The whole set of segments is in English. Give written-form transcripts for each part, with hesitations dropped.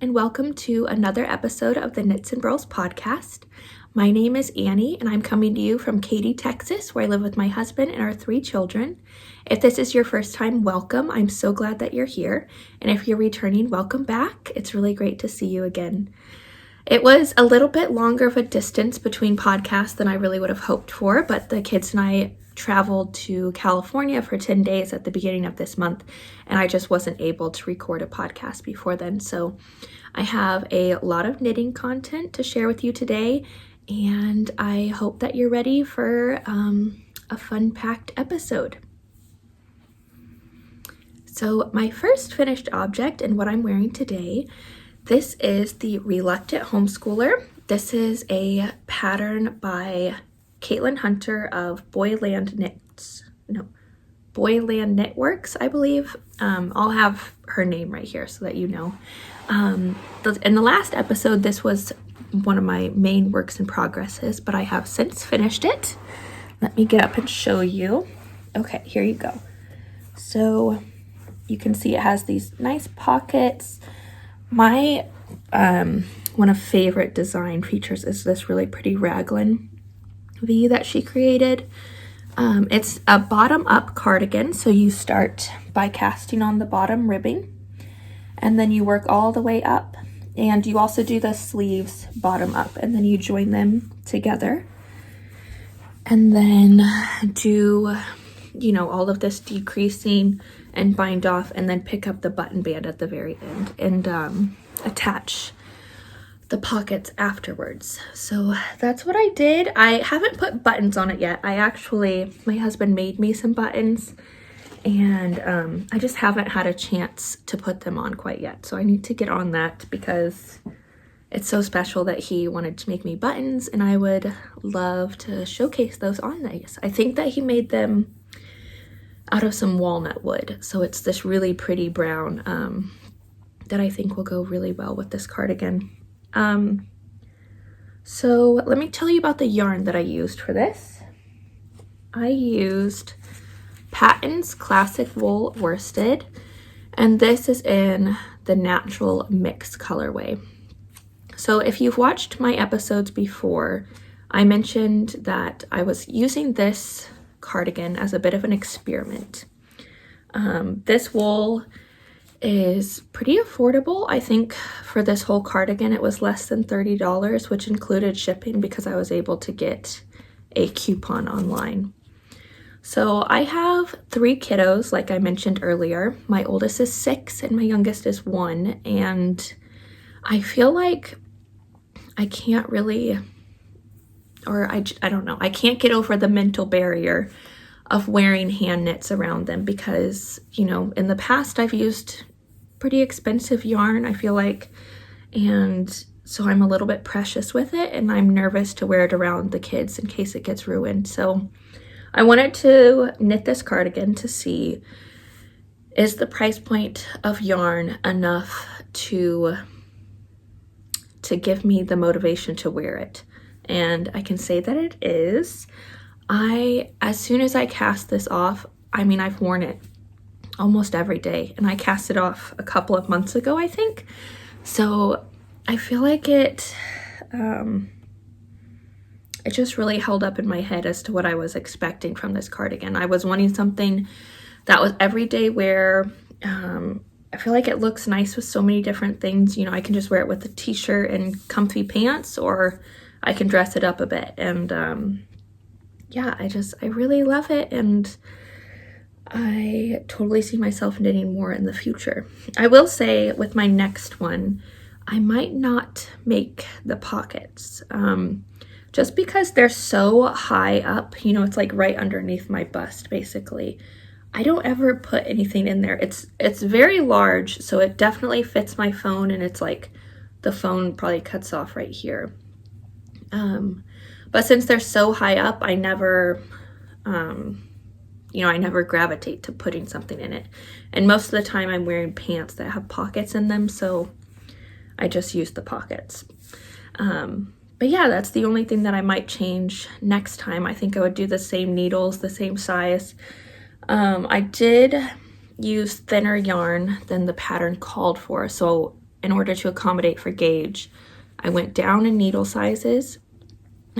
and welcome to another episode of the Knits and Burls podcast. My name is Annie, and I'm coming to you from Katy, Texas, where I live with my husband and our 3 children. If this is your first time, welcome. I'm so glad that you're here. And if you're returning, welcome back. It's really great to see you again. It was a little bit longer of a distance between podcasts than I really would have hoped for, but the kids and I traveled to California for 10 days at the beginning of this month, and I just wasn't able to record a podcast before then. So I have a lot of knitting content to share with you today, and I hope that you're ready for a fun-packed episode. So my first finished object and what I'm wearing today, this is the Reluctant Homeschooler. This is a pattern by Caitlin Hunter of Boyland Knitworks, I believe. I'll have her name right here so that you know. In the last episode, this was one of my main works in progresses, but I have since finished it. Let me get up and show you. Okay, here you go. So you can see it has these nice pockets. My one of favorite design features is this really pretty raglan V that she created. It's a bottom-up cardigan, so you start by casting on the bottom ribbing, and then you work all the way up, and you also do the sleeves bottom up, and then you join them together, and then do, all of this decreasing and bind off, and then pick up the button band at the very end and attach the pockets afterwards. So that's what I did. I haven't put buttons on it yet. My husband made me some buttons, and I just haven't had a chance to put them on quite yet. So I need to get on that because it's so special that he wanted to make me buttons, and I would love to showcase those on these. I think that he made them out of some walnut wood. So it's this really pretty brown that I think will go really well with this cardigan. So let me tell you about the yarn that I used for this. I used Patton's Classic Wool Worsted, and this is in the natural mix colorway. So if you've watched my episodes before, I mentioned that I was using this cardigan as a bit of an experiment. This wool is pretty affordable. I think for this whole cardigan it was less than $30, which included shipping because I was able to get a coupon online. So I have 3 kiddos, like I mentioned earlier. My oldest is 6 and my youngest is 1, and I feel like I can't really, I don't know, I can't get over the mental barrier of wearing hand knits around them because, in the past I've used pretty expensive yarn, I feel like, and so I'm a little bit precious with it, and I'm nervous to wear it around the kids in case it gets ruined. So I wanted to knit this cardigan to see, is the price point of yarn enough to give me the motivation to wear it? And I can say that it is. As soon as I cast this off, I've worn it almost every day, and I cast it off a couple of months ago, I think. So I feel like it just really held up in my head as to what I was expecting from this cardigan. I was wanting something that was everyday wear. I feel like it looks nice with so many different things. I can just wear it with a t-shirt and comfy pants, or I can dress it up a bit. And I really love it, and I totally see myself knitting more in the future. I will say with my next one, I might not make the pockets, just because they're so high up, it's like right underneath my bust, basically. I don't ever put anything in there. It's very large, so it definitely fits my phone, and it's like the phone probably cuts off right here. But since they're so high up, I never gravitate to putting something in it. And most of the time I'm wearing pants that have pockets in them, so I just use the pockets. But yeah, that's the only thing that I might change next time. I think I would do the same needles, the same size. I did use thinner yarn than the pattern called for, so in order to accommodate for gauge, I went down in needle sizes,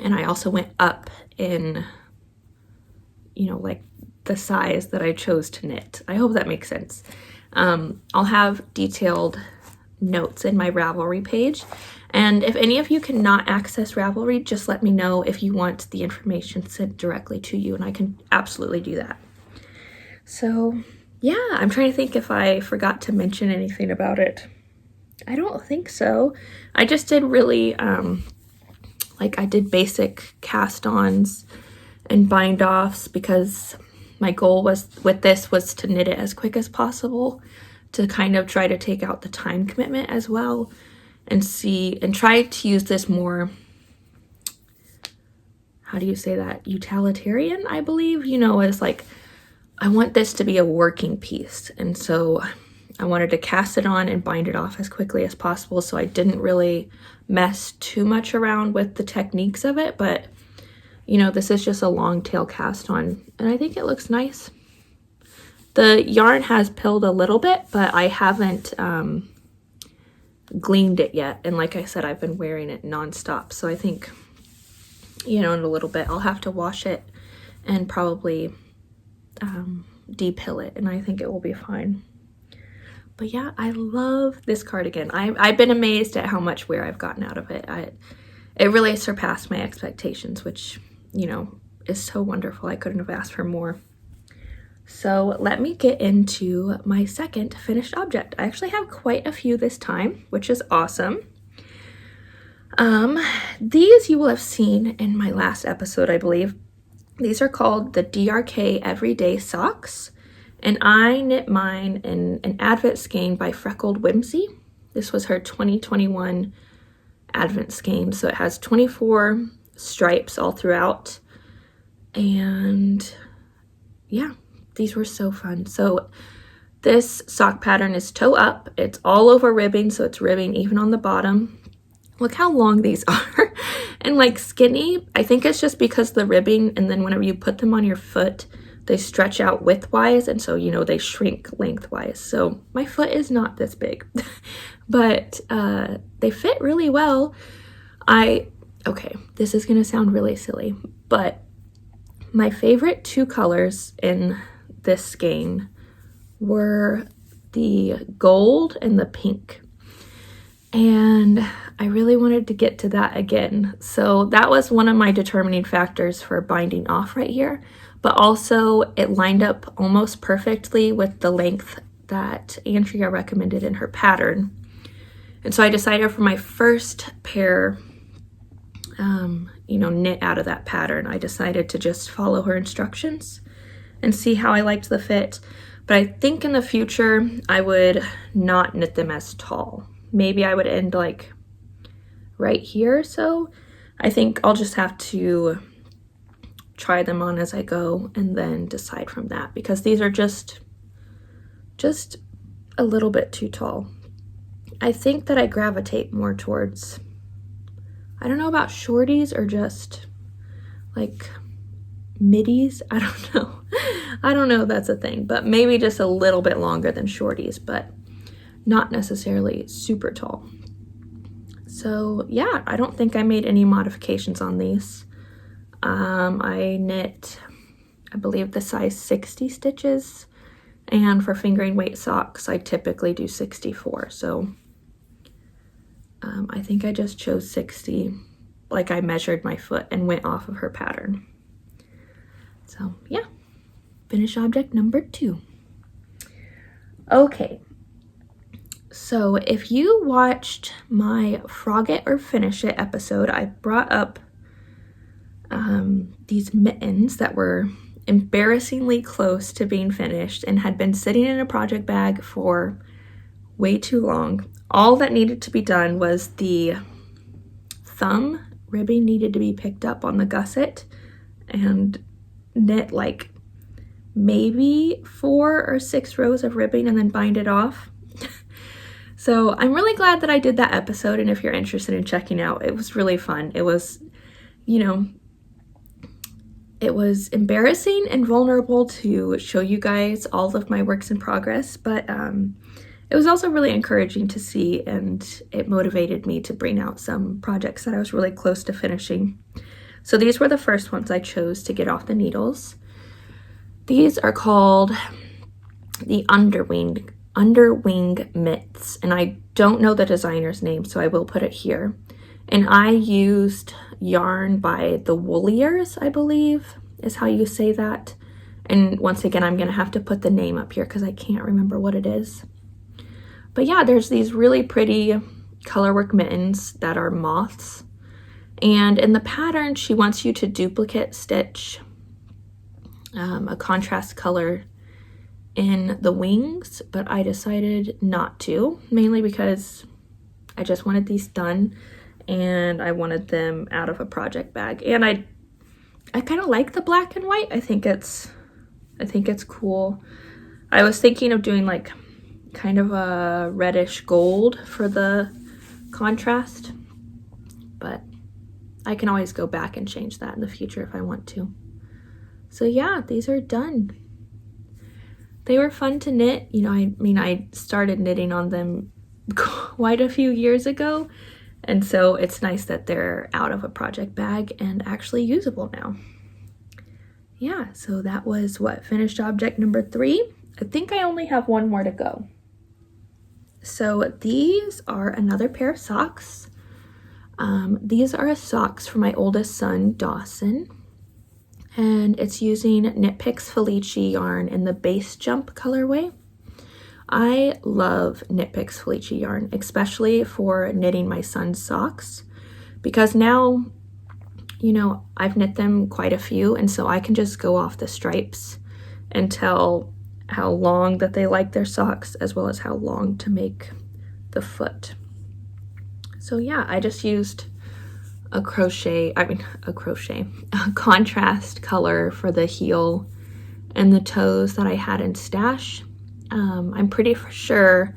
and I also went up in, you know, like the size that I chose to knit. I hope that makes sense. I'll have detailed notes in my Ravelry page, and if any of you cannot access Ravelry, just let me know if you want the information sent directly to you, and I can absolutely do that. So yeah, I'm trying to think if I forgot to mention anything about it. I don't think so. I just did really, like I did basic cast-ons and bind-offs because my goal was with this was to knit it as quick as possible, to kind of try to take out the time commitment as well, and try to use this more, how do you say that, utilitarian, I believe, you know, as like, I want this to be a working piece, and so I wanted to cast it on and bind it off as quickly as possible, so I didn't really mess too much around with the techniques of it, but you know, this is just a long tail cast on, and I think it looks nice. The yarn has pilled a little bit, but I haven't gleaned it yet, and like I said, I've been wearing it nonstop, so I think, you know, in a little bit I'll have to wash it and probably depill it, and I think it will be fine. But yeah, I love this cardigan. I've been amazed at how much wear I've gotten out of it. It really surpassed my expectations, which, you know, is so wonderful. I couldn't have asked for more. So let me get into my second finished object. I actually have quite a few this time, which is awesome. These you will have seen in my last episode, I believe. These are called the DRK Everyday Socks, and I knit mine in an Advent skein by Freckled Whimsy. This was her 2021 Advent skein, so it has 24 stripes all throughout, and yeah, these were so fun. So this sock pattern is toe up. It's all over ribbing, so it's ribbing even on the bottom. Look how long these are. And like skinny, I think it's just because the ribbing, and then whenever you put them on your foot, they stretch out widthwise, and so, you know, they shrink lengthwise. So my foot is not this big, but they fit really well. Okay, this is gonna sound really silly, but my favorite two colors in this skein were the gold and the pink. And I really wanted to get to that again. So that was one of my determining factors for binding off right here. But also it lined up almost perfectly with the length that Andrea recommended in her pattern. And so I decided for my first pair, you know, knit out of that pattern, I decided to just follow her instructions and see how I liked the fit. But I think in the future, I would not knit them as tall. Maybe I would end like right here. So I think I'll just have to try them on as I go and then decide from that, because these are just a little bit too tall. I think that I gravitate more towards, I don't know about shorties or just like middies. I don't know. I don't know if that's a thing, but maybe just a little bit longer than shorties, but not necessarily super tall. So yeah, I don't think I made any modifications on these. I knit, I believe, the size 60 stitches, and for fingering weight socks, I typically do 64. So I think I just chose 60, like I measured my foot and went off of her pattern. So yeah, finish object number 2. Okay, so if you watched my Frog It or Finish It episode, I brought up these mittens that were embarrassingly close to being finished and had been sitting in a project bag for way too long. All that needed to be done was the thumb ribbing needed to be picked up on the gusset and knit like maybe 4 or 6 rows of ribbing and then bind it off. So I'm really glad that I did that episode, and if you're interested in checking out, it was really fun. It was, you know, it was embarrassing and vulnerable to show you guys all of my works in progress, but it was also really encouraging to see, and it motivated me to bring out some projects that I was really close to finishing. So these were the first ones I chose to get off the needles. These are called the Underwing mitts, and I don't know the designer's name, so I will put it here. And I used yarn by the Wooliers, I believe is how you say that. And once again, I'm gonna have to put the name up here because I can't remember what it is. But yeah, there's these really pretty colorwork mittens that are moths. And in the pattern, she wants you to duplicate stitch a contrast color in the wings, but I decided not to, mainly because I just wanted these done and I wanted them out of a project bag. And I kind of like the black and white. I think it's cool. I was thinking of doing like kind of a reddish gold for the contrast, but I can always go back and change that in the future if I want to. So yeah, these are done. They were fun to knit. You know, I started knitting on them quite a few years ago, and so it's nice that they're out of a project bag and actually usable now. Yeah, so that was finished object number 3. I think I only have one more to go. So these are another pair of socks. These are socks for my oldest son, Dawson. And it's using Knit Picks Felici yarn in the base jump colorway. I love Knit Picks Felici yarn, especially for knitting my son's socks, because now, you know, I've knit them quite a few, and so I can just go off the stripes and tell how long that they like their socks, as well as how long to make the foot. So yeah, I just used a contrast color for the heel and the toes that I had in stash. I'm pretty sure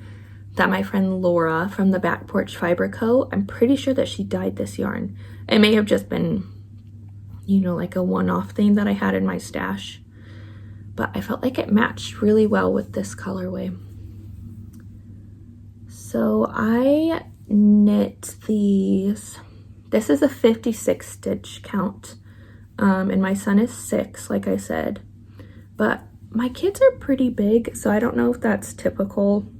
that my friend Laura from the Back Porch Fiber Co., I'm pretty sure that she dyed this yarn. It may have just been, you know, like a one-off thing that I had in my stash, but I felt like it matched really well with this colorway. So I knit these. This is a 56 stitch count, and my son is 6, like I said, but my kids are pretty big, so I don't know if that's typical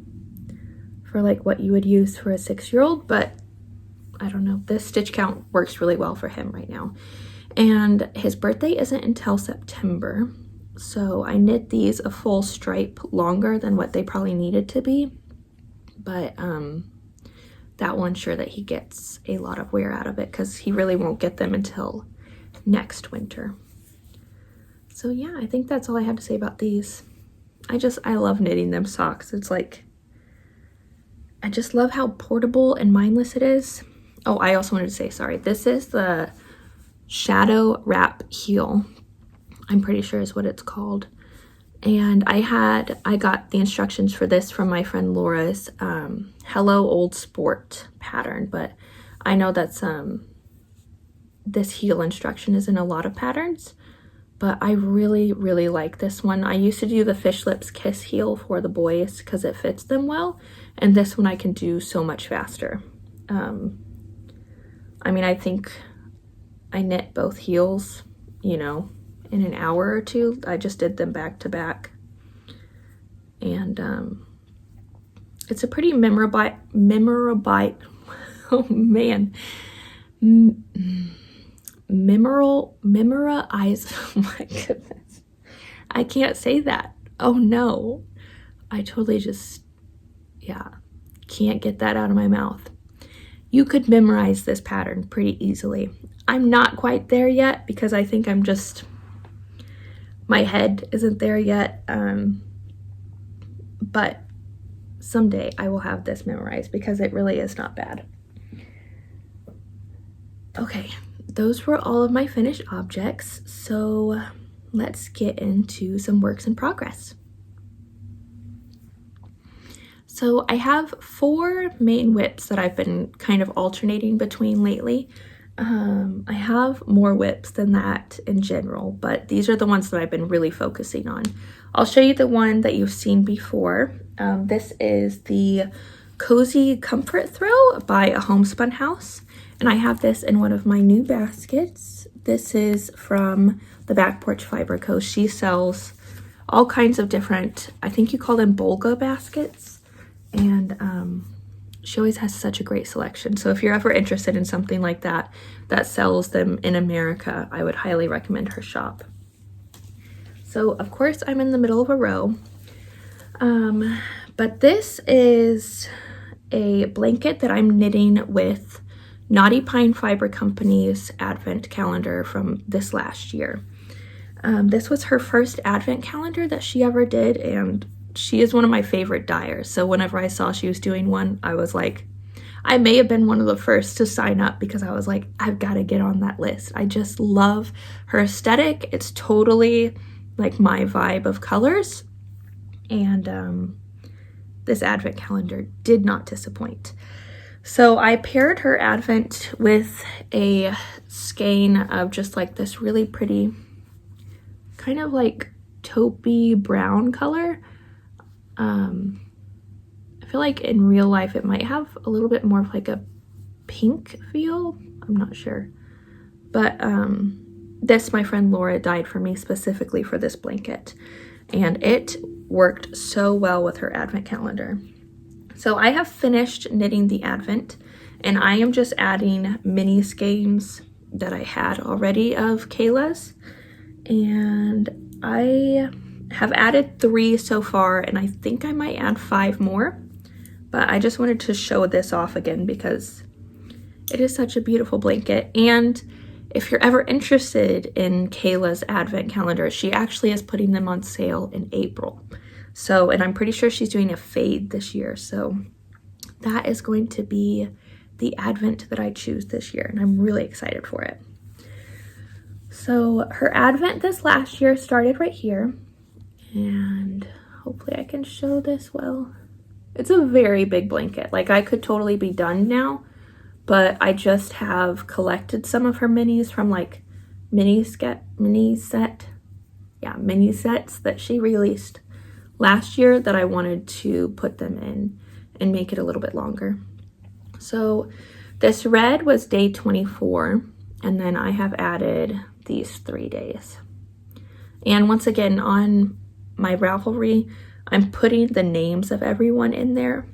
for like what you would use for a 6-year-old, but I don't know. This stitch count works really well for him right now. And his birthday isn't until September, so I knit these a full stripe longer than what they probably needed to be, but that will ensure that he gets a lot of wear out of it, because he really won't get them until next winter. So yeah, I think that's all I have to say about these. I love knitting them socks. It's like, I just love how portable and mindless it is. Oh, I also wanted to say, sorry, this is the Shadow Wrap Heel, I'm pretty sure is what it's called. And I got the instructions for this from my friend Laura's Hello Old Sport pattern, but I know that's this heel instruction is in a lot of patterns, but I really, really like this one. I used to do the Fish Lips Kiss heel for the boys because it fits them well, and this one I can do so much faster. I mean, I think I knit both heels, you know, in an hour or two. I just did them back to back, and it's a pretty memorable oh man, memorize. Oh my goodness, I can't say that. Oh no, I totally just, yeah, can't get that out of my mouth. You could memorize this pattern pretty easily. I'm not quite there yet because I think I'm just, my head isn't there yet, but someday I will have this memorized because it really is not bad. Okay, those were all of my finished objects, so let's get into some works in progress. So I have 4 main whips that I've been kind of alternating between lately. I have more whips than that in general, but these are the ones that I've been really focusing on. I'll show you the one that you've seen before. This is the Cozy Comfort Throw by A Homespun House, and I have this in one of my new baskets. This is from the Back Porch Fiber Co. She sells all kinds of different, I think you call them Bolga baskets, and she always has such a great selection. So if you're ever interested in something like that sells them in America, I would highly recommend her shop. So of course I'm in the middle of a row, but this is a blanket that I'm knitting with Knotty Pine Fiber Company's advent calendar from this last year. This was her first advent calendar that she ever did, and she is one of my favorite dyers. So whenever I saw she was doing one, I was like, I may have been one of the first to sign up because I was like, I've got to get on that list. I just love her aesthetic. It's totally like my vibe of colors, and this advent calendar did not disappoint. So I paired her advent with a skein of just like this really pretty kind of like taupey brown color. I feel like in real life it might have a little bit more of like a pink feel. I'm not sure, but this, my friend Laura dyed for me specifically for this blanket, and it worked so well with her advent calendar. So I have finished knitting the advent, and I am just adding mini skeins that I had already of Kayla's, and I have added 3 so far, and I think I might add 5 more, but I just wanted to show this off again because it is such a beautiful blanket. And if you're ever interested in Kayla's advent calendar, she actually is putting them on sale in April. So, and I'm pretty sure she's doing a fade this year. So that is going to be the advent that I choose this year, and I'm really excited for it. So her advent this last year started right here, and hopefully I can show this well. It's a very big blanket. Like, I could totally be done now, but I just have collected some of her minis from like mini sets that she released last year that I wanted to put them in and make it a little bit longer. So this red was day 24, and then I have added these 3 days. And once again, on my Ravelry, I'm putting the names of everyone in there,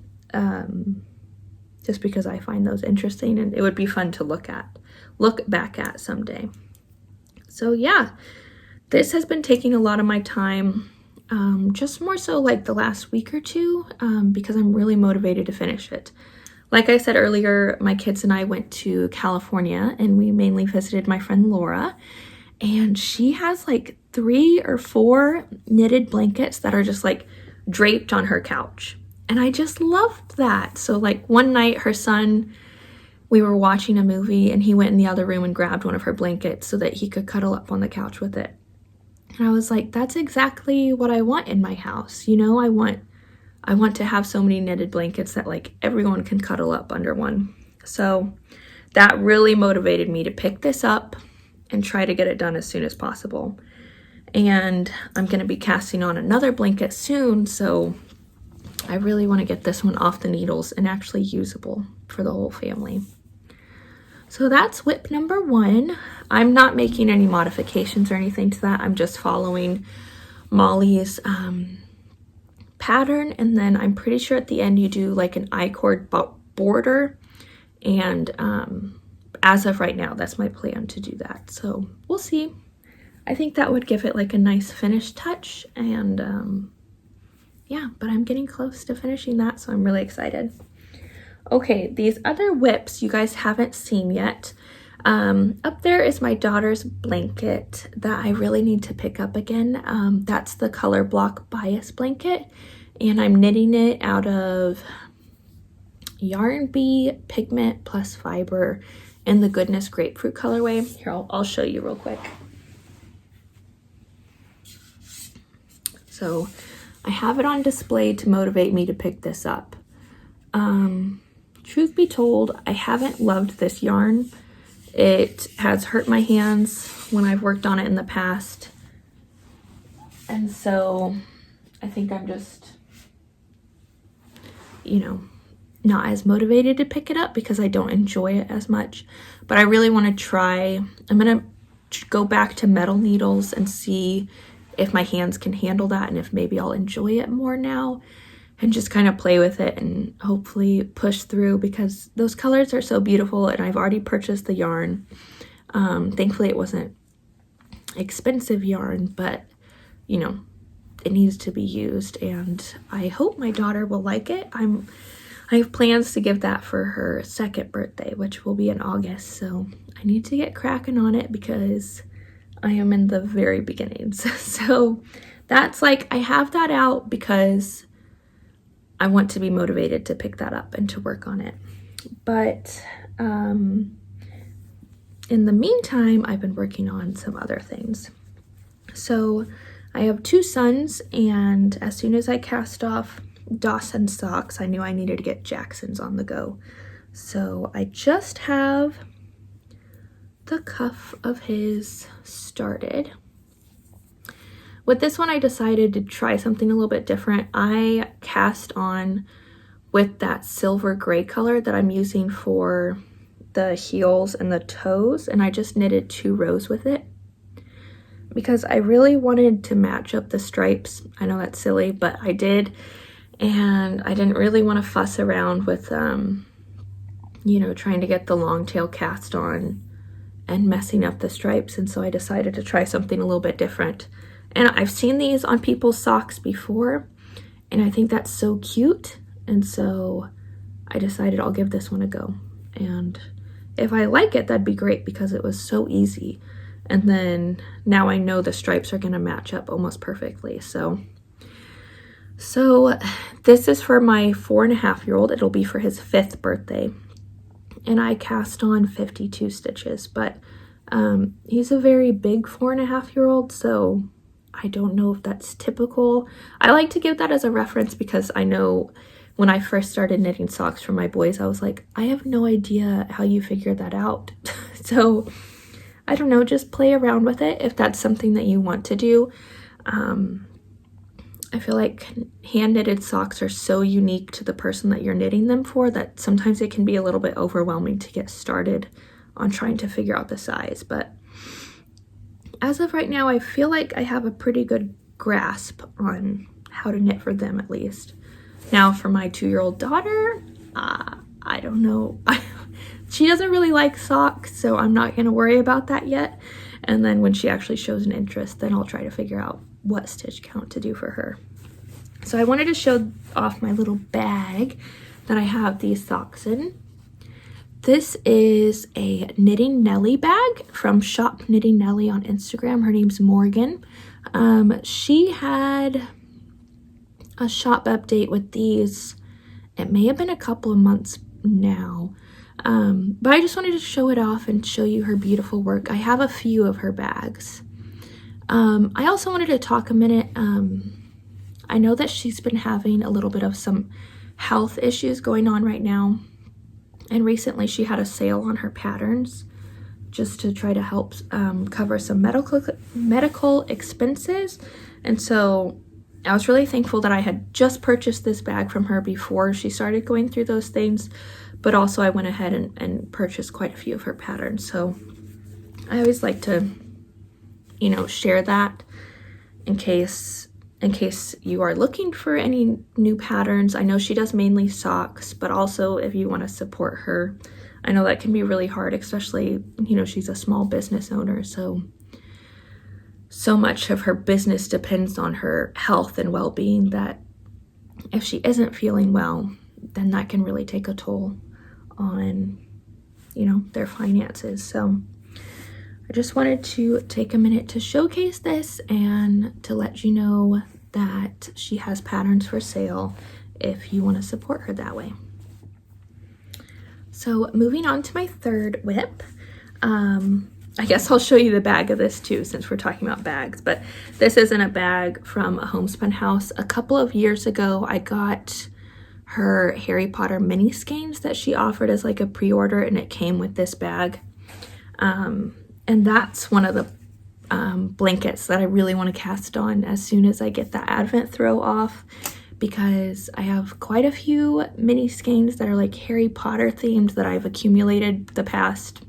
just because I find those interesting, and it would be fun to look back at someday. So yeah, this has been taking a lot of my time, just more so like the last week or two, because I'm really motivated to finish it. Like I said earlier, my kids and I went to California, and we mainly visited my friend Laura, and she has like 3 or 4 knitted blankets that are just like draped on her couch. And I just loved that. So like one night her son, we were watching a movie, and he went in the other room and grabbed one of her blankets so that he could cuddle up on the couch with it. And I was like, that's exactly what I want in my house. You know, I want to have so many knitted blankets that like everyone can cuddle up under one. So that really motivated me to pick this up and try to get it done as soon as possible. And I'm going to be casting on another blanket soon, so I really want to get this one off the needles and actually usable for the whole family. So that's whip number 1. I'm not making any modifications or anything to that. I'm just following Molly's pattern, and then I'm pretty sure at the end you do like an I-cord border, and as of right now, that's my plan to do that. So we'll see. I think that would give it like a nice finished touch, and yeah, but I'm getting close to finishing that, so I'm really excited. Okay, these other whips you guys haven't seen yet. Up there is my daughter's blanket that I really need to pick up again. That's the Color Block Bias blanket, and I'm knitting it out of Yarn Bee Pigment plus Fiber in the Goodness Grapefruit colorway. Here, I'll show you real quick. So I have it on display to motivate me to pick this up. Truth be told, I haven't loved this yarn. It has hurt my hands when I've worked on it in the past. And so I think I'm just you know, not as motivated to pick it up because I don't enjoy it as much. But I really want to try. I'm going to go back to metal needles and see if my hands can handle that and if maybe I'll enjoy it more now, and just kind of play with it and hopefully push through, because those colors are so beautiful and I've already purchased the yarn. Thankfully it wasn't expensive yarn, but you know, it needs to be used, and I hope my daughter will like it. I have plans to give that for her 2nd birthday, which will be in August, so I need to get cracking on it because I am in the very beginnings. So that's like, I have that out because I want to be motivated to pick that up and to work on it. But in the meantime, I've been working on some other things. So I have 2 sons, and as soon as I cast off Dawson socks, I knew I needed to get Jackson's on the go. So I just have the cuff of his started. With this one, I decided to try something a little bit different. I cast on with that silver gray color that I'm using for the heels and the toes, and I just knitted 2 rows with it because I really wanted to match up the stripes. I know that's silly, but I did, and I didn't really want to fuss around with you know, trying to get the long tail cast on and messing up the stripes, and so I decided to try something a little bit different. And I've seen these on people's socks before, and I think that's so cute, and so I decided I'll give this one a go. And if I like it, that'd be great because it was so easy. And then now I know the stripes are gonna match up almost perfectly. So this is for my 4.5-year-old. It'll be for his 5th birthday. And I cast on 52 stitches, but he's a very big 4.5-year-old, so I don't know if that's typical. I like to give that as a reference because I know when I first started knitting socks for my boys, I was like, I have no idea how you figured that out. So I don't know, just play around with it if that's something that you want to do. I feel like hand knitted socks are so unique to the person that you're knitting them for that sometimes it can be a little bit overwhelming to get started on trying to figure out the size. But as of right now, I feel like I have a pretty good grasp on how to knit for them, at least. Now for my 2-year-old daughter, I don't know. She doesn't really like socks, so I'm not going to worry about that yet. And then when she actually shows an interest, then I'll try to figure out what stitch count to do for her. So I wanted to show off my little bag that I have these socks in. This is a Knitting Nelly bag from Shop Knitting Nelly on Instagram. Her name's Morgan. She had a shop update with these. It may have been a couple of months now. But I just wanted to show it off and show you her beautiful work. I have a few of her bags. I also wanted to talk a minute. I know that she's been having a little bit of some health issues going on right now. And recently she had a sale on her patterns just to try to help cover some medical expenses. And so I was really thankful that I had just purchased this bag from her before she started going through those things. But also I went ahead and purchased quite a few of her patterns. So I always like to, you know, share that in case you are looking for any new patterns. I know she does mainly socks, but also if you want to support her, I know that can be really hard, especially, you know, she's a small business owner. So much of her business depends on her health and well-being that if she isn't feeling well, then that can really take a toll on, you know, their finances. So I just wanted to take a minute to showcase this and to let you know that she has patterns for sale if you want to support her that way. So moving on to my third whip, I guess I'll show you the bag of this too since we're talking about bags, but this isn't a bag from a homespun house. A couple of years ago, I got her Harry Potter mini skeins that she offered as like a pre-order, and it came with this bag. And that's one of the blankets that I really want to cast on as soon as I get that Advent throw off, because I have quite a few mini skeins that are like Harry Potter themed that I've accumulated the past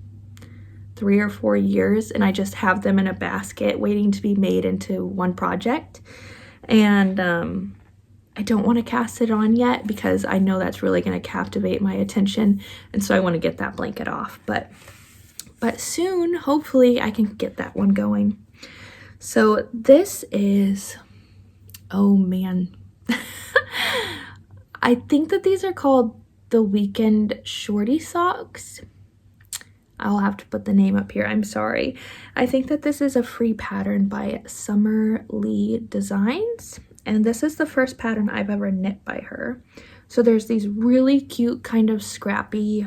3 or 4 years, and I just have them in a basket waiting to be made into one project. And I don't want to cast it on yet because I know that's really going to captivate my attention, and so I want to get that blanket off. But soon, hopefully, I can get that one going. So this is, oh man, I think that these are called the Weekend Shorty socks. I'll have to put the name up here, I'm sorry. I think that this is a free pattern by Summer Lee Designs, and this is the first pattern I've ever knit by her. So there's these really cute kind of scrappy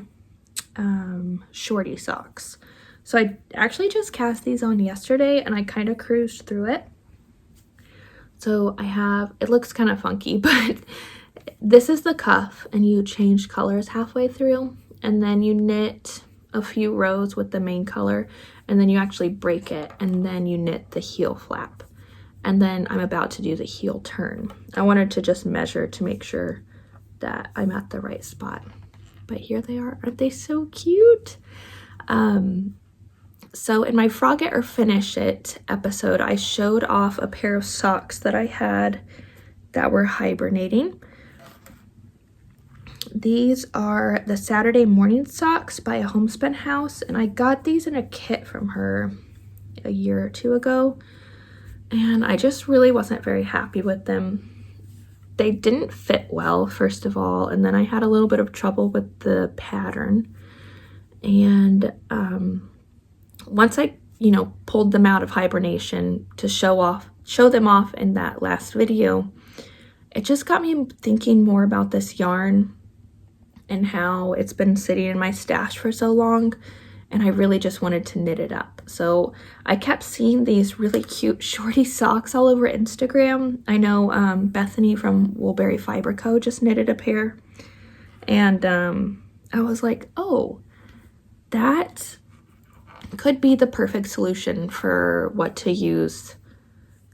shorty socks. So I actually just cast these on yesterday and I kind of cruised through it. So I have, it looks kind of funky, but this is the cuff, and you change colors halfway through, and then you knit a few rows with the main color, and then you actually break it, and then you knit the heel flap. And then I'm about to do the heel turn. I wanted to just measure to make sure that I'm at the right spot. But here they are. Aren't they so cute? So in my Frog It or Finish It episode, I showed off a pair of socks that I had that were hibernating. These are the Saturday Morning Socks by a Homespun House, and I got these in a kit from her a year or two ago, and I just really wasn't very happy with them. They didn't fit well, first of all, and then I had a little bit of trouble with the pattern. And once I, pulled them out of hibernation to show them off in that last video, it just got me thinking more about this yarn and how it's been sitting in my stash for so long, and I really just wanted to knit it up. So I kept seeing these really cute shorty socks all over Instagram. I know Bethany from Woolberry Fiber Co. just knitted a pair, and I was like, oh, that could be the perfect solution for what to use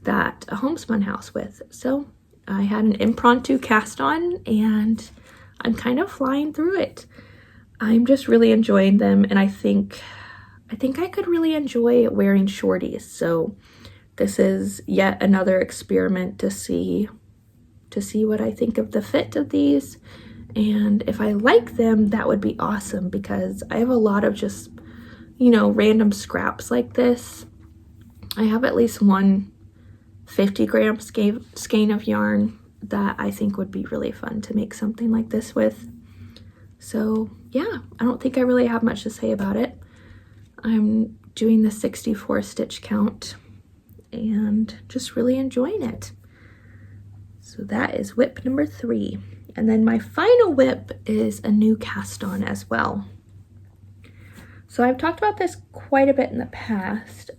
that a homespun house with. So I had an impromptu cast on, and I'm kind of flying through it. I'm just really enjoying them, and I think I could really enjoy wearing shorties. So this is yet another experiment to see what I think of the fit of these. And if I like them, that would be awesome, because I have a lot of just, random scraps like this. I have at least one 50-gram skein of yarn that I think would be really fun to make something like this with. So yeah, I don't think I really have much to say about it. I'm doing the 64 stitch count and just really enjoying it. So that is whip number 3. And then my final whip is a new cast on as well. So I've talked about this quite a bit in the past,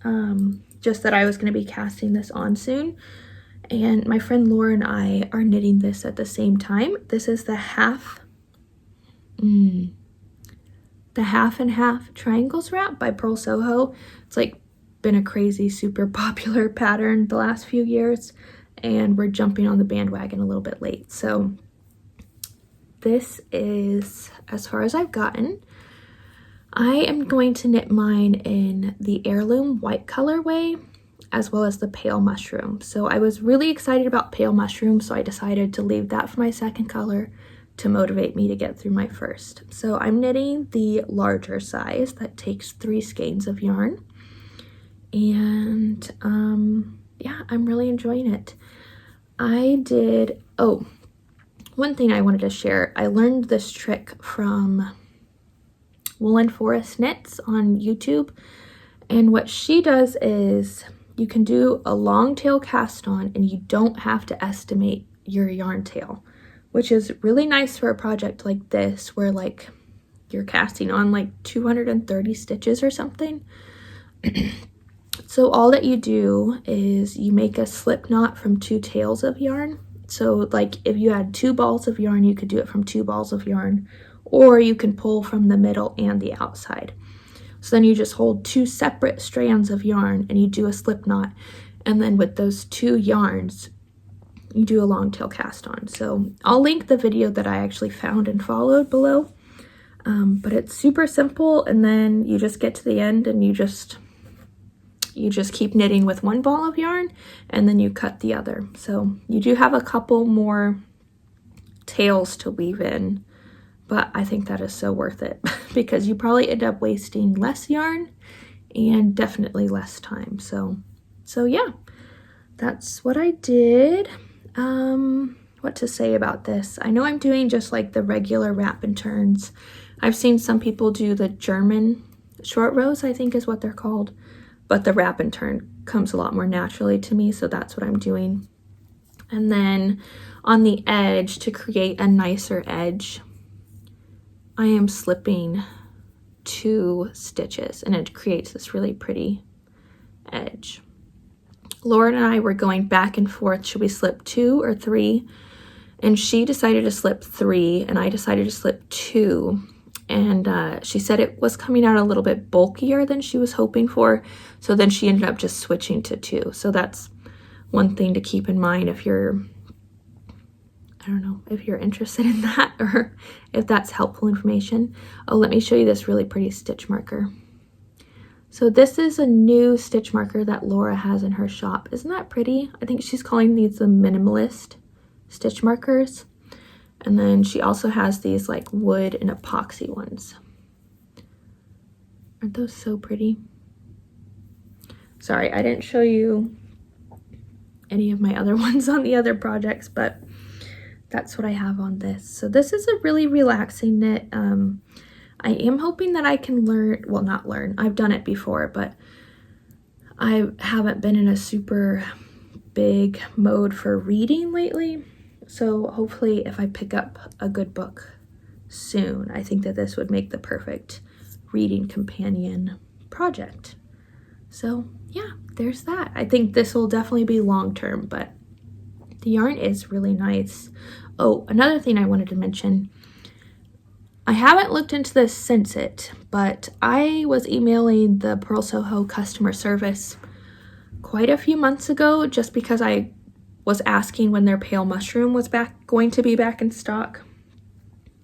just that I was going to be casting this on soon. And my friend Laura and I are knitting this at the same time. This is the half and half triangles wrap by Pearl Soho. It's like been a crazy, super popular pattern the last few years, and we're jumping on the bandwagon a little bit late. So this is as far as I've gotten. I am going to knit mine in the Heirloom white colorway, as well as the Pale Mushroom. So I was really excited about Pale Mushroom, so I decided to leave that for my second color to motivate me to get through my first. So I'm knitting the larger size that takes 3 skeins of yarn. And yeah, I'm really enjoying it. One thing I wanted to share, I learned this trick from Woolen Forest Knits on YouTube. And what she does is you can do a long tail cast on and you don't have to estimate your yarn tail, which is really nice for a project like this where like you're casting on like 230 stitches or something. So all that you do is you make a slip knot from 2 tails of yarn. So like if you had 2 balls of yarn, you could do it from 2 balls of yarn, or you can pull from the middle and the outside. So then you just hold 2 separate strands of yarn and you do a slip knot. And then with those 2 yarns, you do a long tail cast on. So I'll link the video that I actually found and followed below. But it's super simple, and then you just get to the end and you just keep knitting with one ball of yarn, and then you cut the other. So you do have a couple more tails to weave in, but I think that is so worth it because you probably end up wasting less yarn and definitely less time. So yeah, that's what I did. What to say about this? I know I'm doing just like the regular wrap and turns. I've seen some people do the German short rows, I think is what they're called, but the wrap and turn comes a lot more naturally to me, so that's what I'm doing. And then on the edge, to create a nicer edge, I am slipping 2 stitches, and it creates this really pretty edge. Laura and I were going back and forth, should we slip 2 or 3? And she decided to slip 3, and I decided to slip 2. And she said it was coming out a little bit bulkier than she was hoping for, so then she ended up just switching to 2. So that's one thing to keep in mind if you're, I don't know, if you're interested in that, or if that's helpful information. Oh, let me show you this really pretty stitch marker. So this is a new stitch marker that Laura has in her shop. Isn't that pretty? I think she's calling these the minimalist stitch markers. And then she also has these like wood and epoxy ones. Aren't those so pretty? Sorry, I didn't show you any of my other ones on the other projects, but that's what I have on this. So this is a really relaxing knit. I am hoping that I can learn, well, not learn, I've done it before, but I haven't been in a super big mode for reading lately. So hopefully if I pick up a good book soon, I think that this would make the perfect reading companion project. So yeah, there's that. I think this will definitely be long term, but the yarn is really nice. Oh, another thing I wanted to mention, I haven't looked into this since it, but I was emailing the Pearl Soho customer service quite a few months ago just because I was asking when their pale mushroom was going to be back in stock.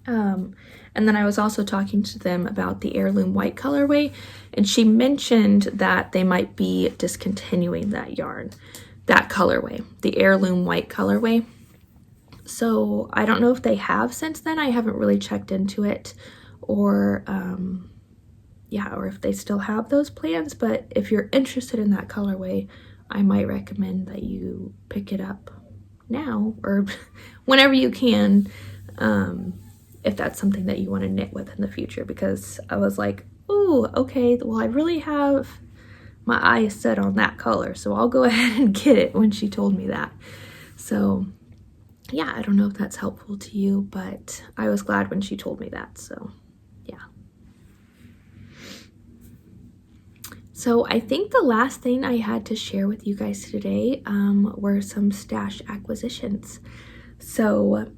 And then I was also talking to them about the heirloom white colorway, and she mentioned that they might be discontinuing that yarn, that colorway, the heirloom white colorway. So I don't know if they have since then. I haven't really checked into it, or or if they still have those plans. But if you're interested in that colorway, I might recommend that you pick it up now or whenever you can, if that's something that you want to knit with in the future, because I was like, oh, okay, well, I really have my eyes set on that color, so I'll go ahead and get it when she told me that. So yeah, I don't know if that's helpful to you, but I was glad when she told me that, so yeah. So I think the last thing I had to share with you guys today were some stash acquisitions. So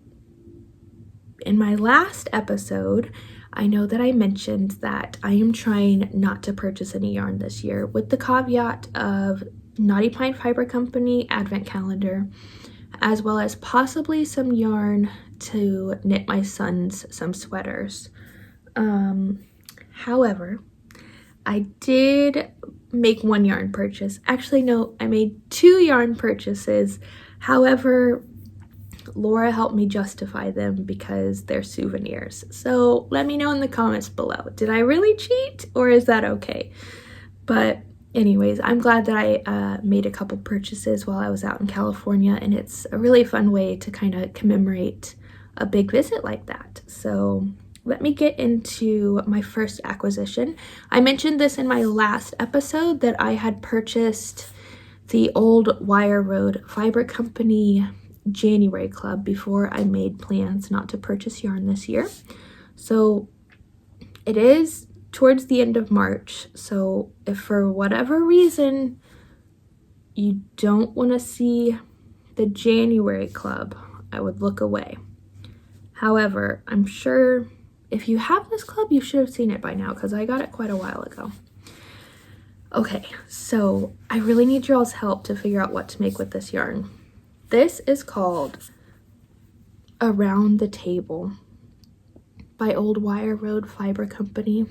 in my last episode, I know that I mentioned that I am trying not to purchase any yarn this year, with the caveat of Knotty Pine Fiber Company advent calendar, as well as possibly some yarn to knit my sons some sweaters. However, I did make one yarn purchase. Actually, no, I made 2 yarn purchases. However, Laura helped me justify them because they're souvenirs. So let me know in the comments below. Did I really cheat, or is that okay? But anyways, I'm glad that I made a couple purchases while I was out in California, and it's a really fun way to kind of commemorate a big visit like that. So let me get into my first acquisition. I mentioned this in my last episode that I had purchased the old Wire Road Fiber Company January club before I made plans not to purchase yarn this year. So it is towards the end of March, so if for whatever reason you don't want to see the January club, I would look away. However, I'm sure if you have this club, you should have seen it by now because I got it quite a while ago. Okay, so I really need your all's help to figure out what to make with this yarn. This is called Around the Table by Old Wire Road Fiber Company.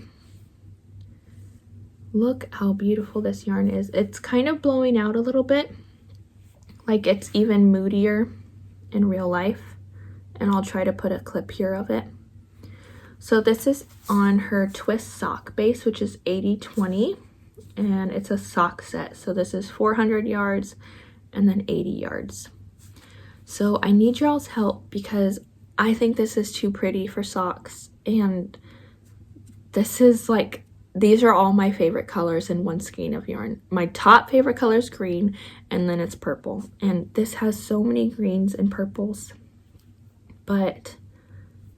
Look how beautiful this yarn is. It's kind of blowing out a little bit, like it's even moodier in real life, and I'll try to put a clip here of it. So this is on her twist sock base, which is 80/20, and it's a sock set. So this is 400 yards and then 80 yards. So I need y'all's help because I think this is too pretty for socks, and this is like, these are all my favorite colors in one skein of yarn. My top favorite color is green, and then it's purple. And this has so many greens and purples, but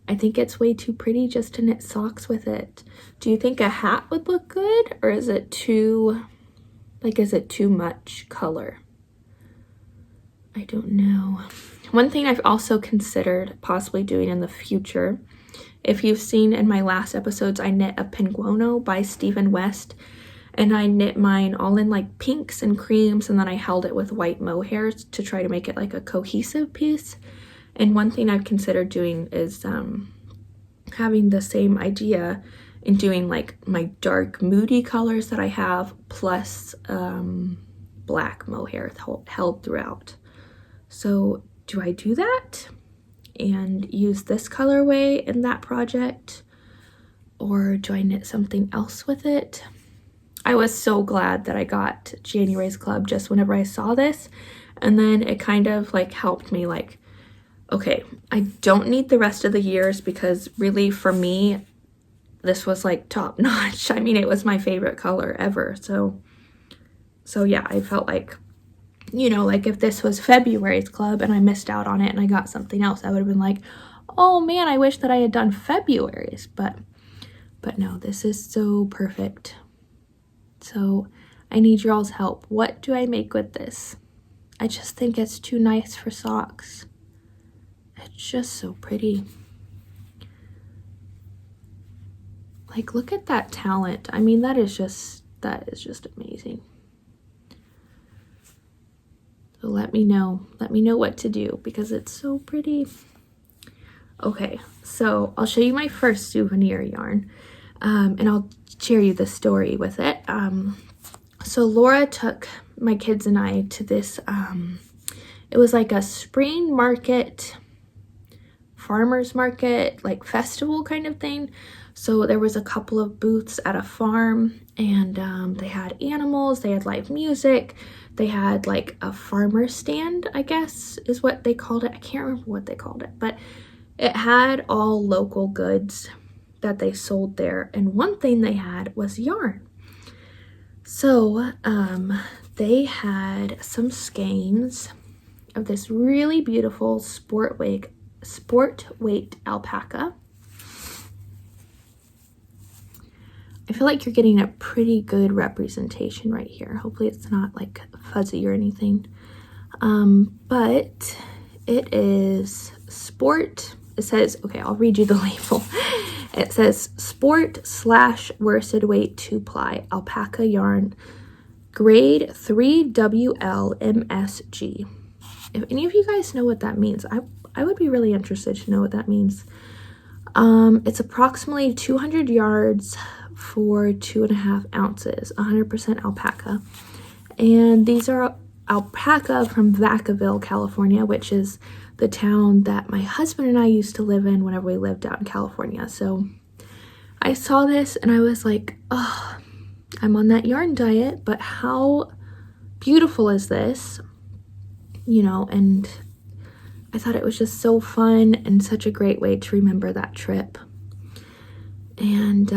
I think it's way too pretty just to knit socks with it. Do you think a hat would look good, or is it too, like, is it too much color? I don't know. One thing I've also considered possibly doing in the future, if you've seen in my last episodes, I knit a Pinguono by Stephen West, and I knit mine all in like pinks and creams, and then I held it with white mohair to try to make it like a cohesive piece. And one thing I've considered doing is having the same idea and doing like my dark moody colors that I have plus black mohair held throughout. So do I do that and use this colorway in that project, or do I knit something else with it? I was so glad that I got January's Club just whenever I saw this, and then it kind of like helped me like, okay, I don't need the rest of the years, because really for me this was like top notch. I mean, it was my favorite color ever. So yeah, I felt like, you know, like if this was February's Club and I missed out on it and I got something else, I would have been like, oh man, I wish that I had done February's, but no, this is so perfect. So I need your all's help. What do I make with this? I just think it's too nice for socks. It's just so pretty. Like, look at that talent. I mean, that is just amazing. So let me know what to do, because it's so pretty. Okay, so I'll show you my first souvenir yarn, and I'll share you the story with it. So Laura took my kids and I to this, it was like a spring market, farmer's market, like festival kind of thing. So there was a couple of booths at a farm, and they had animals, they had live music, they had like a farmer stand, I guess is what they called it. I can't remember what they called it, but it had all local goods that they sold there. And one thing they had was yarn. So they had some skeins of this really beautiful sport weight alpaca. I feel like you're getting a pretty good representation right here. Hopefully it's not like fuzzy or anything. But it is sport. It says, okay, I'll read you the label. It says sport/worsted weight 2-ply alpaca yarn, grade 3WL MSG. If any of you guys know what that means, I would be really interested to know what that means. It's approximately 200 yards for 2.5 ounces, 100% alpaca. And these are alpaca from Vacaville, California, which is the town that my husband and I used to live in whenever we lived out in California. So I saw this and I was like, oh, I'm on that yarn diet, but how beautiful is this? You know, and I thought it was just so fun and such a great way to remember that trip. And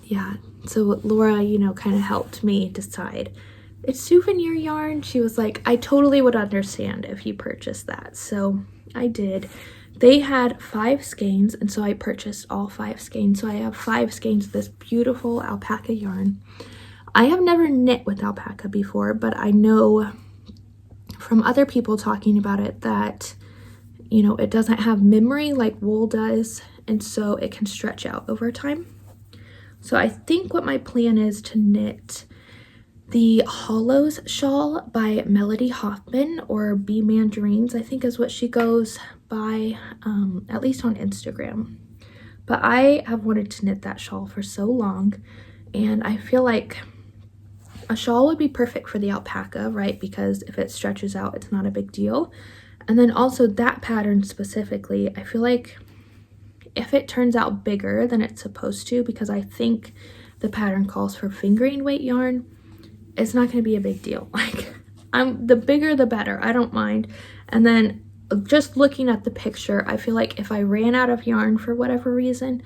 yeah, so Laura, you know, kind of helped me decide. It's souvenir yarn. She was like, I totally would understand if you purchased that. So I did. They had 5 skeins, and so I purchased all 5 skeins. So I have 5 skeins of this beautiful alpaca yarn. I have never knit with alpaca before, but I know from other people talking about it that, you know, it doesn't have memory like wool does, and so it can stretch out over time. So I think what my plan is to knit the Hollows shawl by Melody Hoffman, or B Mandarines, I think is what she goes by, at least on Instagram. But I have wanted to knit that shawl for so long, and I feel like a shawl would be perfect for the alpaca, right? Because if it stretches out, it's not a big deal. And then also that pattern specifically, I feel like if it turns out bigger than it's supposed to, because I think the pattern calls for fingering weight yarn, it's not going to be a big deal. Like, the bigger the better, I don't mind. And then just looking at the picture, I feel like if I ran out of yarn for whatever reason,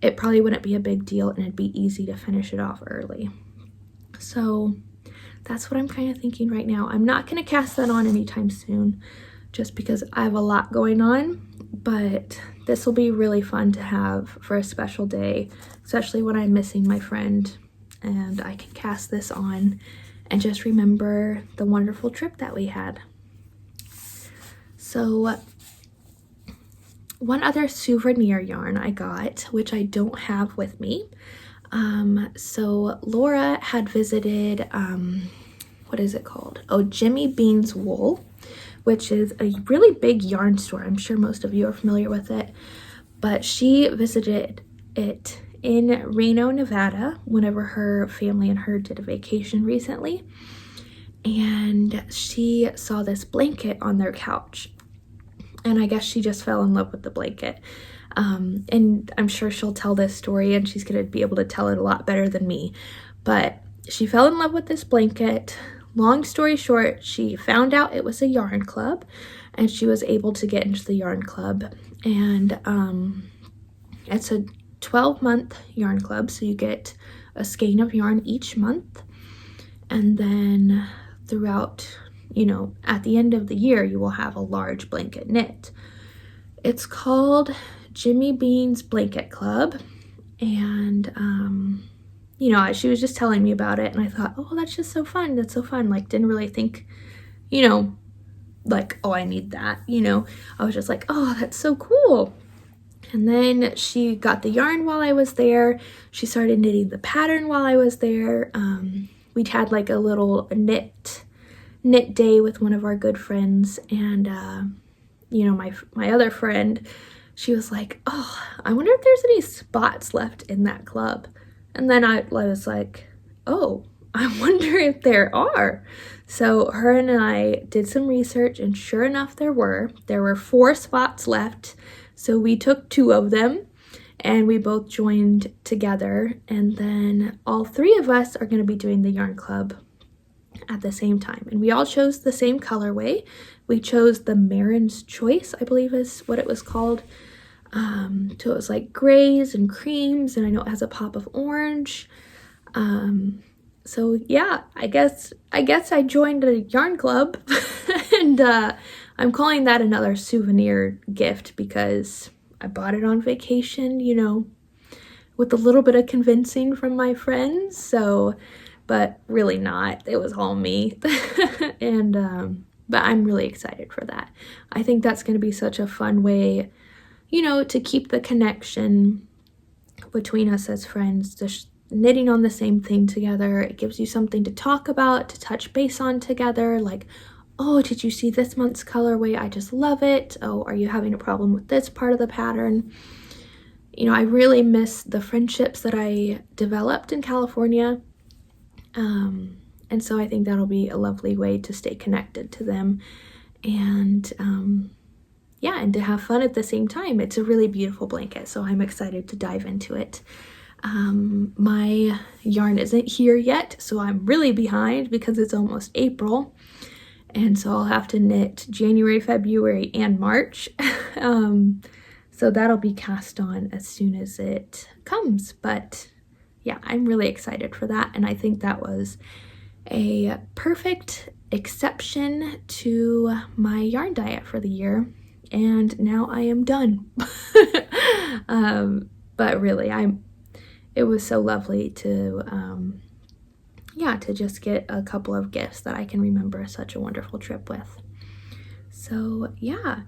it probably wouldn't be a big deal and it'd be easy to finish it off early. So that's what I'm kind of thinking right now. I'm not going to cast that on anytime soon, just because I have a lot going on, but this will be really fun to have for a special day, especially when I'm missing my friend, and I can cast this on and just remember the wonderful trip that we had. So one other souvenir yarn I got, which I don't have with me. So Laura had visited, what is it called? Oh, Jimmy Bean's Wool, which is a really big yarn store. I'm sure most of you are familiar with it, but she visited it in Reno, Nevada, whenever her family and her did a vacation recently. And she saw this blanket on their couch. And I guess she just fell in love with the blanket. And I'm sure she'll tell this story and she's going to be able to tell it a lot better than me. But she fell in love with this blanket. Long story short, she found out it was a yarn club and she was able to get into the yarn club. And it's a 12-month yarn club, so you get a skein of yarn each month. And then throughout, at the end of the year, you will have a large blanket knit. It's called Jimmy Bean's Blanket Club, and she was just telling me about it, and I thought, oh, that's just so fun. That's so fun. Like, didn't really think, like, oh, I need that. I was just like, oh, that's so cool. And then she got the yarn while I was there. She started knitting the pattern while I was there. We'd had like a little knit day with one of our good friends, and my other friend, she was like, oh, I wonder if there's any spots left in that club. And then I was like, oh, I wonder if there are. So her and I did some research, and sure enough, there were 4 spots left. So we took 2 of them and we both joined together, and then all 3 of us are going to be doing the yarn club at the same time. And we all chose the same colorway. We chose the Marin's Choice, I believe is what it was called. So it was like grays and creams, and I know it has a pop of orange. So yeah, I guess I joined a yarn club and I'm calling that another souvenir gift because I bought it on vacation, with a little bit of convincing from my friends. So, but really not. It was all me. And but I'm really excited for that. I think that's going to be such a fun way, to keep the connection between us as friends, just knitting on the same thing together. It gives you something to talk about, to touch base on together, like, oh, did you see this month's colorway? I just love it. Oh, are you having a problem with this part of the pattern? I really miss the friendships that I developed in California. And so I think that'll be a lovely way to stay connected to them. And and to have fun at the same time. It's a really beautiful blanket, so I'm excited to dive into it. My yarn isn't here yet, so I'm really behind because it's almost April. And so I'll have to knit January, February, and March. So that'll be cast on as soon as it comes. But yeah, I'm really excited for that. And I think that was a perfect exception to my yarn diet for the year. And now I am done. But really, it was so lovely to just get a couple of gifts that I can remember such a wonderful trip with. So yeah,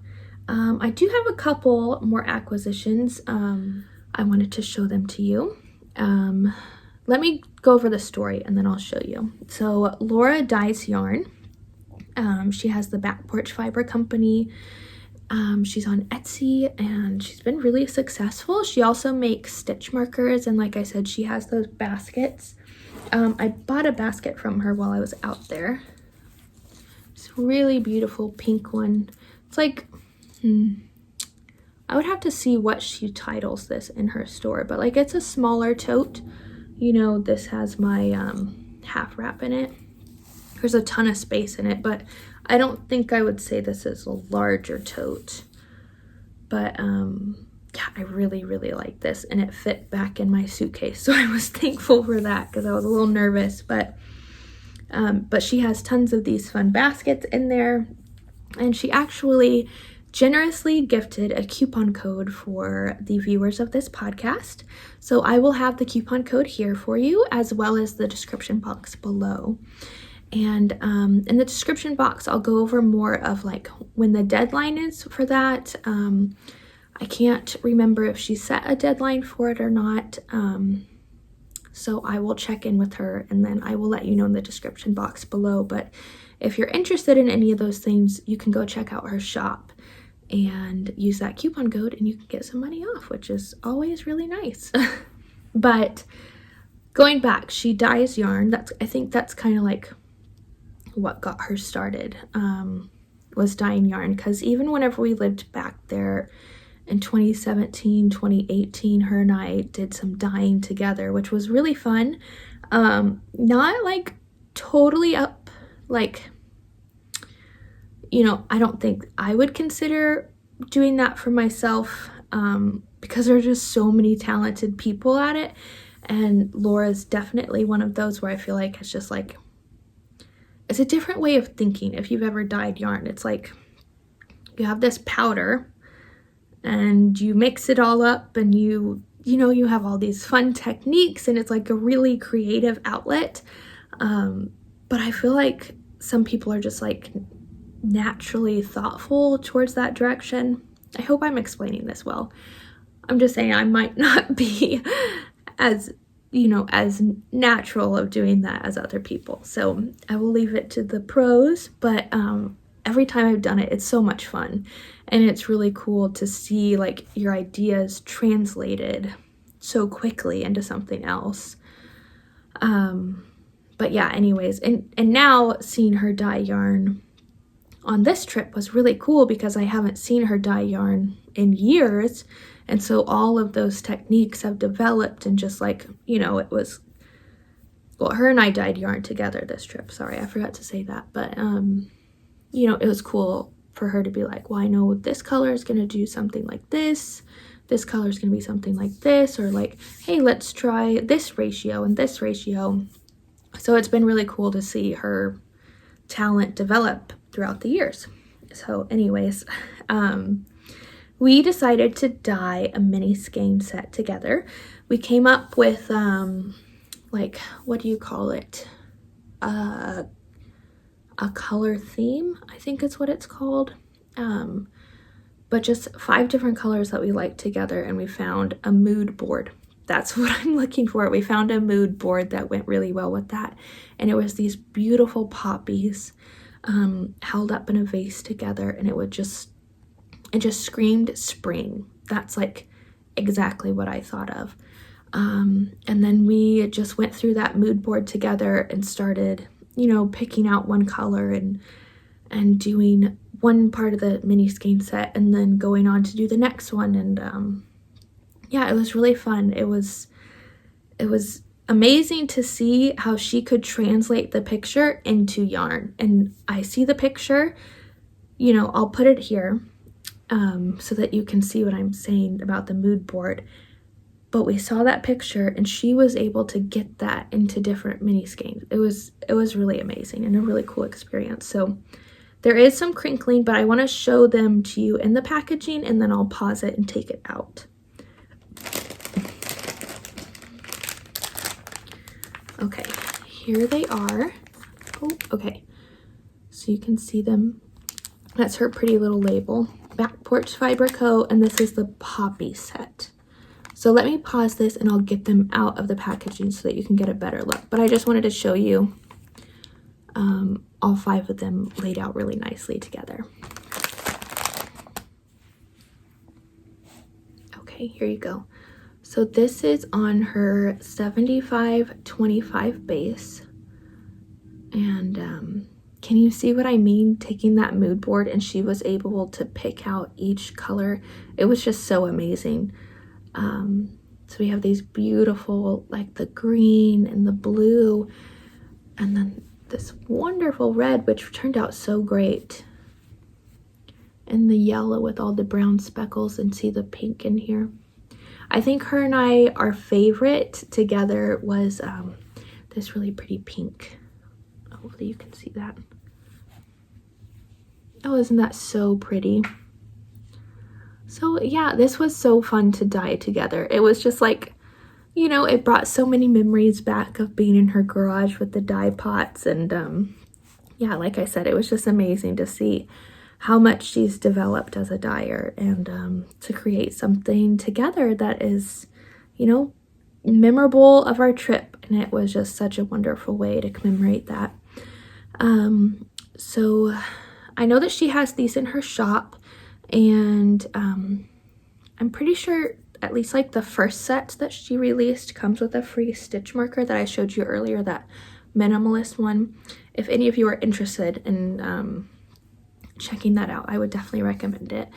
I do have a couple more acquisitions. I wanted to show them to you. let me go over the story and then I'll show you. So Laura dyes yarn. She has the Back Porch Fiber Company. She's on Etsy and she's been really successful. She also makes stitch markers, and like I said, she has those baskets. I bought a basket from her while I was out there. It's a really beautiful pink one. It's like, I would have to see what she titles this in her store, but like it's a smaller tote. You know, this has my half wrap in it. There's a ton of space in it, but I don't think I would say this is a larger tote. But yeah, I really, really like this, and it fit back in my suitcase. So I was thankful for that because I was a little nervous, but she has tons of these fun baskets in there, and she actually generously gifted a coupon code for the viewers of this podcast. So I will have the coupon code here for you, as well as the description box below. And in the description box, I'll go over more of like when the deadline is for that. I can't remember if she set a deadline for it or not. So I will check in with her and then I will let you know in the description box below. But if you're interested in any of those things, you can go check out her shop and use that coupon code and you can get some money off, which is always really nice. But going back, she dyes yarn. I think that's kind of like what got her started, was dyeing yarn, because even whenever we lived back there in 2017, 2018, her and I did some dyeing together, which was really fun. Not like totally up, like, you know, I don't think I would consider doing that for myself, because there's just so many talented people at it. And Laura's definitely one of those where I feel like it's just like, it's a different way of thinking. If you've ever dyed yarn, it's like you have this powder and you mix it all up and you have all these fun techniques and it's like a really creative outlet. But I feel like some people are just like naturally thoughtful towards that direction. I hope I'm explaining this well. I'm just saying I might not be as natural of doing that as other people. So I will leave it to the pros, but every time I've done it, it's so much fun. And it's really cool to see like your ideas translated so quickly into something else. But yeah, anyways, and now seeing her dye yarn on this trip was really cool because I haven't seen her dye yarn in years. And so all of those techniques have developed and just like, it was, well, her and I dyed yarn together this trip. Sorry, I forgot to say that. But, it was cool for her to be like, well, I know this color is going to do something like this. This color is going to be something like this. Or like, hey, let's try this ratio and this ratio. So it's been really cool to see her talent develop throughout the years. So anyways, we decided to dye a mini skein set together. We came up with, like, what do you call it? A color theme, I think is what it's called. But just 5 different colors that we liked together, and we found a mood board. That's what I'm looking for. We found a mood board that went really well with that. And it was these beautiful poppies held up in a vase together, and it just screamed spring. That's like exactly what I thought of. And then we just went through that mood board together and started, picking out one color and doing one part of the mini skein set and then going on to do the next one. And yeah, it was really fun. It was amazing to see how she could translate the picture into yarn. And I see the picture, I'll put it here so that you can see what I'm saying about the mood board. But we saw that picture and she was able to get that into different mini skeins. It was really amazing and a really cool experience. So there is some crinkling, but I want to show them to you in the packaging and then I'll pause it and take it out. Okay, here they are. Oh, okay. So you can see them. That's her pretty little label. Back Porch Fiber Co. And this is the poppy set. So let me pause this and I'll get them out of the packaging so that you can get a better look. But I just wanted to show you all 5 of them laid out really nicely together. Okay, here you go. So this is on her 75-25 base. And can you see what I mean? Taking that mood board, and she was able to pick out each color. It was just so amazing. So we have these beautiful, like the green and the blue, and then this wonderful red, which turned out so great. And the yellow with all the brown speckles, and see the pink in here. I think her and I, our favorite together was this really pretty pink. Hopefully you can see that. Oh, isn't that so pretty? So yeah, this was so fun to dye together. It was just like, you know, it brought so many memories back of being in her garage with the dye pots. And yeah, like I said, it was just amazing to see how much she's developed as a dyer, and to create something together that is, you know, memorable of our trip. And it was just such a wonderful way to commemorate that. So I know that she has these in her shop, and I'm pretty sure at least like the first set that she released comes with a free stitch marker that I showed you earlier, that minimalist one. If any of you are interested in checking that out, I would definitely recommend it.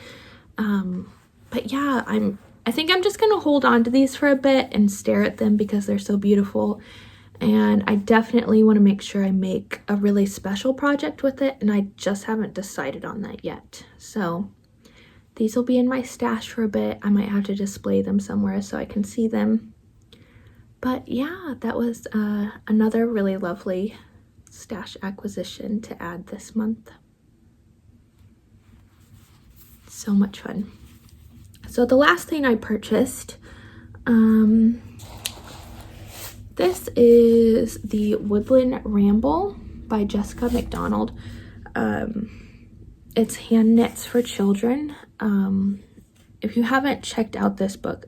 But yeah, I think I'm just gonna hold on to these for a bit and stare at them because they're so beautiful. And I definitely want to make sure I make a really special project with it, and I just haven't decided on that yet. So these will be in my stash for a bit. I might have to display them somewhere so I can see them. But yeah, that was another really lovely stash acquisition to add this month. So much fun. So the last thing I purchased, this is the Woodland Ramble by Jessica McDonald. It's hand knits for children. If you haven't checked out this book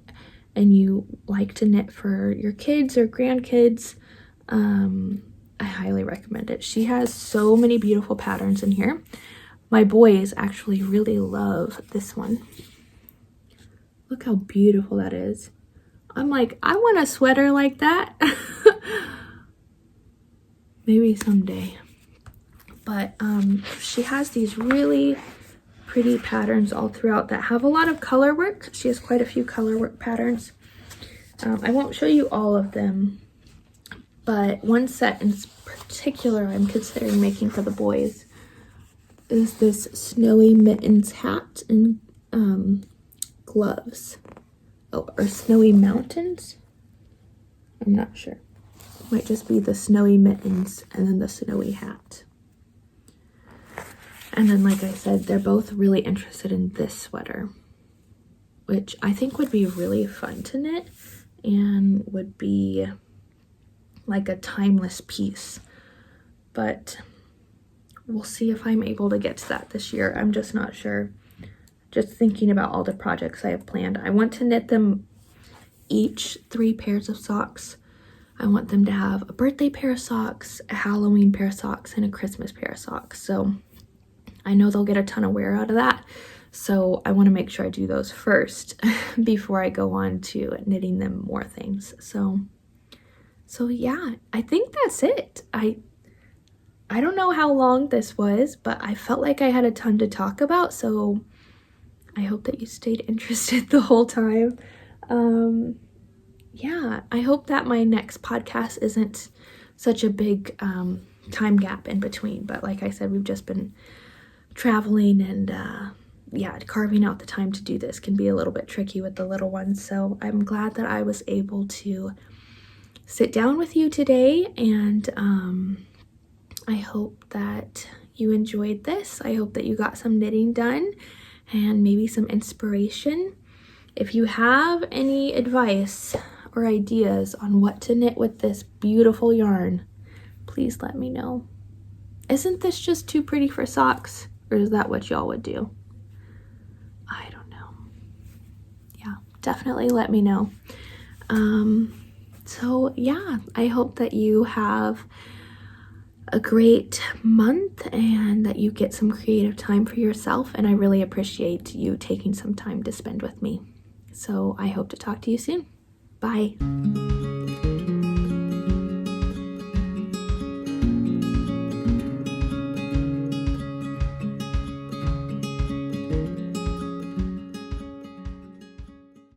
and you like to knit for your kids or grandkids, I highly recommend it. She has so many beautiful patterns in here. My boys actually really love this one. Look how beautiful that is. I'm like, I want a sweater like that. Maybe someday. But she has these really pretty patterns all throughout that have a lot of color work. She has quite a few color work patterns. I won't show you all of them, but one set in particular I'm considering making for the boys is this Snowy Mittens hat and gloves. Oh, or Snowy Mountains? I'm not sure. It might just be the Snowy Mittens and then the Snowy hat. And then, like I said, they're both really interested in this sweater, which I think would be really fun to knit and would be like a timeless piece. But we'll see if I'm able to get to that this year. I'm just not sure. Just thinking about all the projects I have planned. I want to knit them each 3 pairs of socks. I want them to have a birthday pair of socks, a Halloween pair of socks, and a Christmas pair of socks. So I know they'll get a ton of wear out of that. So I want to make sure I do those first before I go on to knitting them more things. So yeah, I think that's it. I don't know how long this was, but I felt like I had a ton to talk about. So I hope that you stayed interested the whole time. Yeah, I hope that my next podcast isn't such a big time gap in between. But like I said, we've just been traveling, and yeah, carving out the time to do this can be a little bit tricky with the little ones. So I'm glad that I was able to sit down with you today, and I hope that you enjoyed this. I hope that you got some knitting done and maybe some inspiration. If you have any advice or ideas on what to knit with this beautiful yarn, please let me know. Isn't this just too pretty for socks? Or is that what y'all would do? I don't know. Yeah. definitely let me know. So yeah, I hope that you have a great month and that you get some creative time for yourself, and I really appreciate you taking some time to spend with me. So I hope to talk to you soon. Bye.